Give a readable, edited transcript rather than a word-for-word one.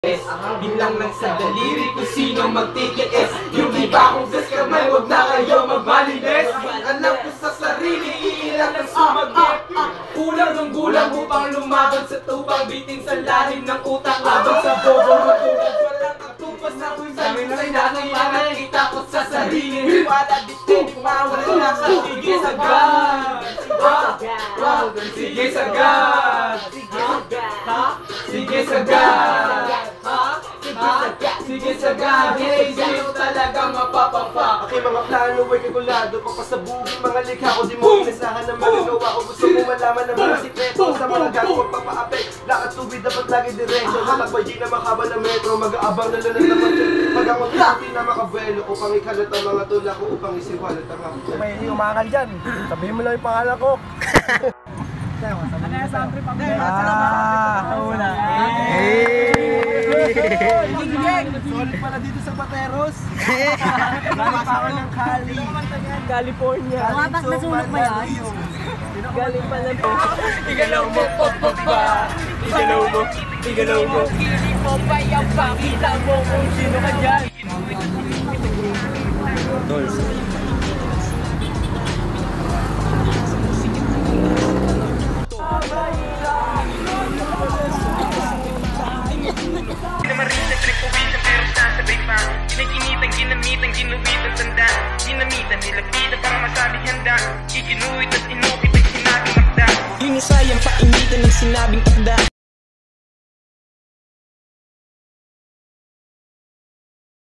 Bilang lang sa daliri kung sino magtitiis. Yung iba kong gas kamay, huwag na kayo magbalinis. Alam ko sa sarili, iilan ang sumagit. Kulang ng gulang upang lumaban sa tupang bitin sa lalim ng utang. Abang sa bobong matulad, walang katupas na kung sa'yo sa'y nakikita ko sa sarili. Wala dito, kumawala na ka. Sige sagad, sige sagad, sige sagad, sige sagad. Hey, sa'yo talaga mapapapa. Aking mga plano ay kagulado, papasabugin mga likha ko. Di mo inasahan na magagawa ko. Gusto mo malaman ng mga sikreto sa mga gago magpapaapek. Lakad tuwid dapat lagi diretso. Matakbay di na makaba ng metro. Mag-aabang na lang ng pagkat. Pag ako hindi na makabuelo, upang ikalat ang mga tula ko, upang isiwalat ang ako. May umakal dyan. Sabihin mo lang yung pangalan ko. Ano yung sample pang una. Solid pala dito sa Pateros. Galing pa ako ng Cali, California. Lumabas na sulok mo yan? Galing pa lang po. Igalaw mo, pop ba? Igalaw mo, igalaw mo. Hindi mo pa yung pakita mo kung sino ka dyan. Dolls. Namaritan, pinagpawisan pero sasabay pa. Kinaginitan, ginamitan, ginuwitan, tanda. Ginamitan, nilapitan para masabing handa. Ikinuwit at inukit ang sinabing akda. Yun yung sayang painitan ng sinabing takda.